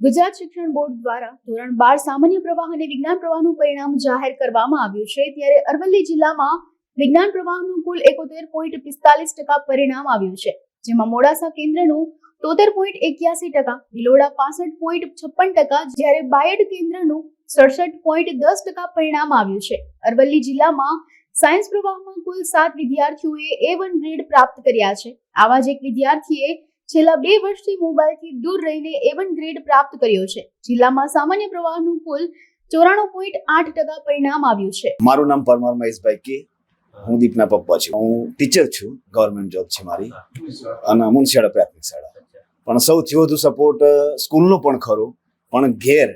ગુજરાત શિક્ષણ બોર્ડ દ્વારા ધોરણ 12 સામાન્ય પ્રવાહ અને વિજ્ઞાન પ્રવાહનું પરિણામ જાહેર કરવામાં આવ્યું છે, ત્યારે અરવલ્લી જિલ્લામાં વિજ્ઞાન પ્રવાહનું કુલ 71.45% પરિણામ આવ્યું છે, જેમાં મોડાસા કેન્દ્રનું 73.81%, ભિલોડા 65.56%, જ્યારે બાયડ કેન્દ્રનું 67.10% પરિણામ આવ્યું છે. અરવલ્લી જિલ્લામાં સાયન્સ પ્રવાહમાં કુલ 7 વિદ્યાર્થીઓએ A1 ગ્રેડ પ્રાપ્ત કર્યા છે. આવા જ એક વિદ્યાર્થીએ છેલ્લા 2 વર્ષથી મોબાઈલથી દૂર રહીને A1 ગ્રેડ પ્રાપ્ત કર્યો છે. જિલ્લામાં સામાન્ય પ્રવાહનું કુલ 94.8% પરિણામ આવ્યું છે. મારું નામ પરમાર મહેશભાઈ કે, હું દીપના પપ્પા છું. હું ટીચર છું, ગવર્મેન્ટ જોબ છે મારી, અને મુનશિયાળા પ્રાથમિક શાળા. પણ સૌથી વધુ સપોર્ટ સ્કૂલનો પણ ખરો, પણ ઘેર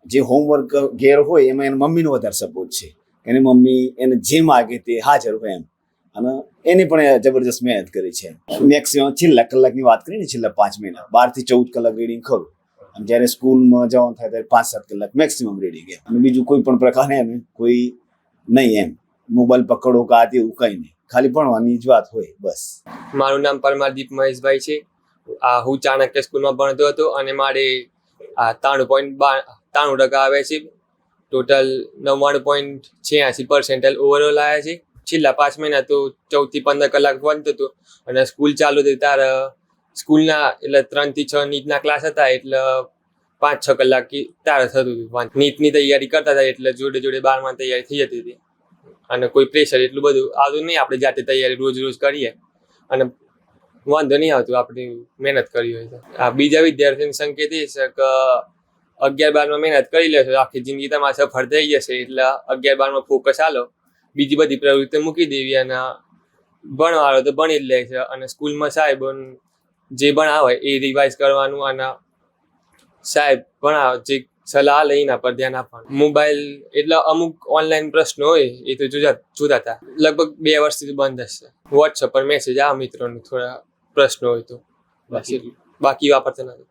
જે હોમવર્ક ઘેર હોય એમાં એની મમ્મીનો વધારે સપોર્ટ છે. એની મમ્મી એને જે માગે તે હાજર હોય એમ, અને એની પણ જબરજસ્ત મહેનત કરી છે. મેક્સિમમ છેલ્લા કલાકની વાત કરીએ ને, છેલ્લા 5 મહિના 12 થી 14 કલાક રીડિંગ ખરું, અને જ્યારે સ્કૂલમાં જવાનું થાય ત્યારે 5-7 કલાક મેક્સિમમ રીડિંગ એમ. અને બીજું કોઈ પણ પ્રકારે એમ કોઈ નહીં એમ મોબાઈલ પકડો કે આ તેવું કંઈ નહીં, ખાલી ભણવાની જ વાત હોય બસ. મારું નામ પરમારદીપ મહેશભાઈ છે. હું ચાણક્ય સ્કૂલમાં ભણતો હતો અને મારે 93.92% આવે છે. ટોટલ 99.86% ઓવરઓલ આવ્યા છે. છેલ્લા 5 મહિના તો 14 થી 15 કલાક ભણતો હતો, અને સ્કૂલ ચાલુ થઈ ત્યારે સ્કૂલના એટલે 3 થી 6 નીટના ક્લાસ હતા, એટલે 5-6 કલાક ત્યારે થતું હતું. નીટની તૈયારી કરતા હતા એટલે જોડે જોડે 12માં તૈયારી થઈ જતી હતી, અને કોઈ પ્રેશર એટલું બધું આવતું નહીં. આપણે જાતે તૈયારી રોજ કરીએ અને વાંધો નહીં આવતું, આપણે મહેનત કરી હોય તો. બીજા વિદ્યાર્થીઓને સંકેત એ છે કે 11-12માં મહેનત કરી લેશો આખી જિંદગી તમારે સફળ થઈ જશે, એટલે 11-12માં ફોકસ આલો, બીજી બધી પ્રવૃત્તિ મૂકી દેવી, અને ભણવાનો તો ભણી જ લે છે. અને સ્કૂલમાં સાહેબ જે ભણાવે એ રિવાઇઝ કરવાનું, અને સાહેબ ભણાવે જે સલાહ લે એના પર ધ્યાન આપવાનું. મોબાઈલ એટલે અમુક ઓનલાઈન પ્રશ્નો હોય એ તો જોતા હતા. લગભગ 2 વર્ષથી બંધ હશે. વોટ્સઅપ પર મેસેજ આવે મિત્રોને થોડા પ્રશ્નો હોય તો, બાકી વાપરતા નથી.